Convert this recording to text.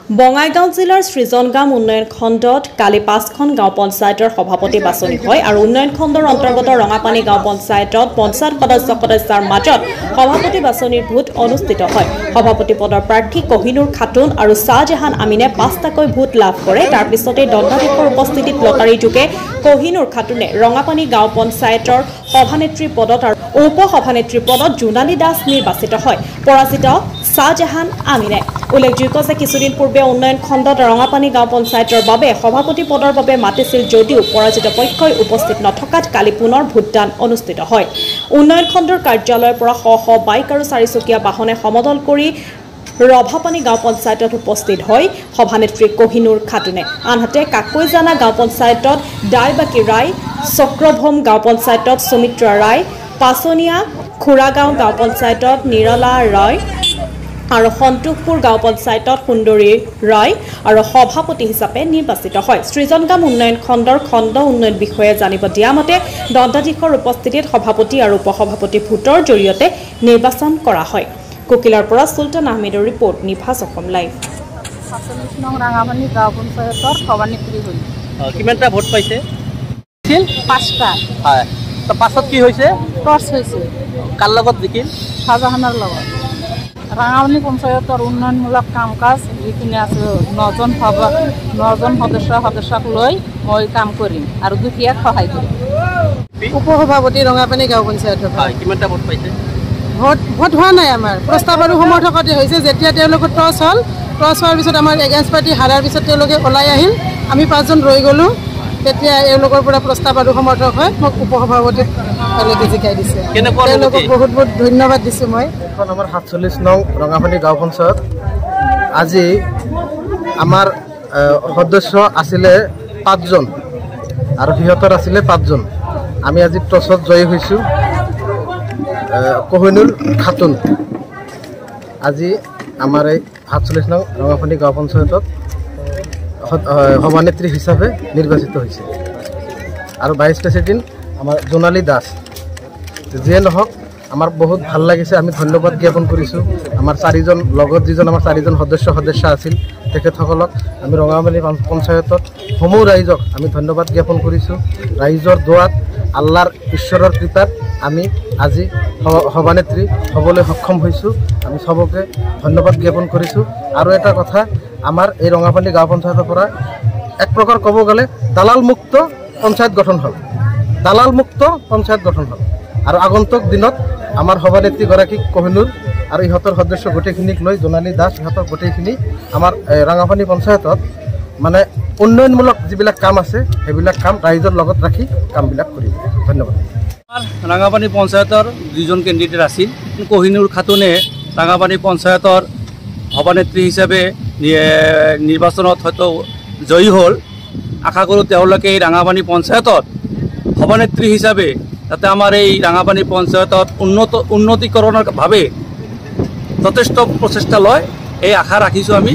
বঙাইগাঁও জিলাৰ সৃজনগাম উন্নয়ন খণ্ডত কালি ৫খন গাঁও পঞ্চায়তৰ সভাপতি বাছনি হয় আৰু উন্নয়ন খণ্ডৰ অন্তৰ্গত ৰঙাপানী গাঁও পঞ্চায়তত পঞ্চায়ত সদস্যৰ মাজত সভাপতি বাছনিৰ ভোট অনুষ্ঠিত হয়। সভাপতি পদৰ প্ৰাৰ্থী কহিনুৰ খাতুন আৰু শাহজাহান আমিনে ৫টাকৈ ভোট লাভ কৰে। তাৰ পিছতে দণ্ডাধীশৰ উপস্থিতিত লটাৰী যোগে কহিনুৰ খাতুনে ৰঙাপানী গাঁও পঞ্চায়তৰ সভানেত্ৰী পদত আৰু উপ সভানেত্ৰী পদত জোনালী দাস নিৰ্বাচিত হয়। পৰাজিত শাহজাহান আমিনে। উল্লেখযোগ্য যে কিছুদিন পূৰ্বে উন্নয়ন খণ্ডত ৰঙাপানী গাঁও পঞ্চায়তৰ বাবে সভাপতি পদৰ বাবে মাতিছিল যদিও পৰাজিত পক্ষই উপস্থিত নথকাত কালি পুনৰ ভোটদান অনুষ্ঠিত হয়। উন্নয়ন খণ্ডৰ কাৰ্যালয়ৰ পৰা শ শ বাইক আৰু চাৰিচকীয়া বাহনে সমদল কৰি ৰভাপানী গাঁও পঞ্চায়তত উপস্থিত হয় সভানেত্ৰী কহিনুৰ খাতুনে। আনহাতে কাকৈজানা গাঁও পঞ্চায়তত দাইবাকী ৰায়, চক্ৰভোম গাঁও পঞ্চায়তত সুমিত্ৰা ৰায়, পাচনীয়া খুৰাগাঁও গাঁও পঞ্চায়তত নিৰলা ৰয় আৰু সন্তোষপুৰ গাঁও পঞ্চায়তত সুন্দৰী ৰয় আৰু সভাপতি হিচাপে নিৰ্বাচিত হয়। সৃজনগাম উন্নয়ন খণ্ডৰ খণ্ড উন্নয়ন বিষয়ে জানিব দিয়া মতে দণ্ডাধীশৰ উপস্থিতিত সভাপতি আৰু উপসভাপতি ভোটৰ জৰিয়তে নিৰ্বাচন কৰা হয়। কোকিলাৰ পৰা সুলতান আহমেদৰ ৰিপৰ্ট, নিভাজ অসম লাইভ। ৪৭ নং ৰাঙাপানী গাঁও পঞ্চায়তৰ সভানেত্ৰী হ'ল। কিমানটা ভোট পাইছে? ৫টা। হয়, তো পাছত কি হৈছে? টৰ্চ হৈছে। কাৰ লগত জিকিল? শাহজাহানৰ লগত। ৰাঙাপানী পঞ্চায়তৰ উন্নয়নমূলক কাম কাজ যিখিনি আছে ৯জন সদস্যক লৈ মই কাম কৰিম আৰু দুখীয়াক সহায় কৰিম। উপসভাপতি ৰঙাপানী গাঁও পঞ্চায়তৰ। কিমানটা ভোট পাইছে? ভোট হোৱা নাই আমাৰ, প্ৰস্তাৱ আৰু সমৰ্থকতে হৈছে। যেতিয়া তেওঁলোকৰ টৰ্চ হ'ল, টৰ্চ হোৱাৰ পিছত আমাৰ এগেইনষ্ট পাৰ্টি হাৰাৰ পিছত তেওঁলোকে ওলাই আহিল, আমি ৫জন ৰৈ গ'লোঁ। তেতিয়া এওঁলোকৰ পৰা প্ৰস্তাৱ আৰু সমৰ্থক হয় মোক উপসভাপতিক তেওঁলোকে জিকাই দিছে। তেওঁলোকক বহুত বহুত ধন্যবাদ দিছোঁ মই। এখন আমাৰ ৪৭ নং ৰঙাপানী গাঁও পঞ্চায়ত আজি আমাৰ সদস্য আছিলে ৫জন আৰু সিহঁতৰ আছিলে ৫জন। আমি আজি টছত জয়ী হৈছোঁ। কহিনুৰ খাতুন আজি আমাৰ এই ৪৭ নং ৰঙাপানী গাঁও পঞ্চায়তত সভানেত্ৰী হিচাপে নিৰ্বাচিত হৈছে আৰু ভাইচ প্ৰেচিডেণ্ট আমাৰ জোনালী দাস। যিয়ে নহওক আমাৰ বহুত ভাল লাগিছে। আমি ধন্যবাদ জ্ঞাপন কৰিছোঁ আমাৰ 4জন লগত যিজন আমাৰ 4জন সদস্য আছিল তেখেতসকলক। আমি ৰঙাপানী পঞ্চায়তত সমূহ ৰাইজক আমি ধন্যবাদ জ্ঞাপন কৰিছোঁ। ৰাইজৰ দোৱাত আল্লাৰ ঈশ্বৰৰ কৃপাত আমি আজি সভানেত্ৰী হ'বলৈ সক্ষম হৈছোঁ। আমি চবকে ধন্যবাদ জ্ঞাপন কৰিছোঁ। আৰু এটা কথা, আমাৰ এই ৰঙাপানী গাঁও পঞ্চায়তৰ পৰা এক প্ৰকাৰ ক'ব গ'লে দালাল মুক্ত পঞ্চায়ত গঠন হ'ল। দালাল মুক্ত পঞ্চায়ত গঠন হ'ল আৰু আগন্তুক দিনত আমাৰ সভানেত্ৰীগৰাকীক কহিনুৰ আৰু ইহঁতৰ সদস্য গোটেইখিনিক লৈ জোনালী দাস ইহঁতৰ গোটেইখিনি আমাৰ ৰঙাপানী পঞ্চায়তত মানে উন্নয়নমূলক যিবিলাক কাম আছে সেইবিলাক কাম ৰাইজৰ লগত ৰাখি কামবিলাক কৰিব। ধন্যবাদ। ৰাঙাপানী পঞ্চায়তৰ 2জন কেণ্ডিডেট আছিল। কহিনুৰ খাতুনে ৰাঙাপানী পঞ্চায়তৰ সভানেত্ৰী হিচাপে নিৰ্বাচনত হয়তো জয়ী হ'ল। আশা কৰোঁ তেওঁলোকে এই ৰাঙাপানী পঞ্চায়তত সভানেত্ৰী হিচাপে যাতে আমাৰ এই ৰাঙাপানী পঞ্চায়তত উন্নতিকৰণৰ বাবে যথেষ্ট প্ৰচেষ্টা লয়, এই আশা ৰাখিছোঁ আমি।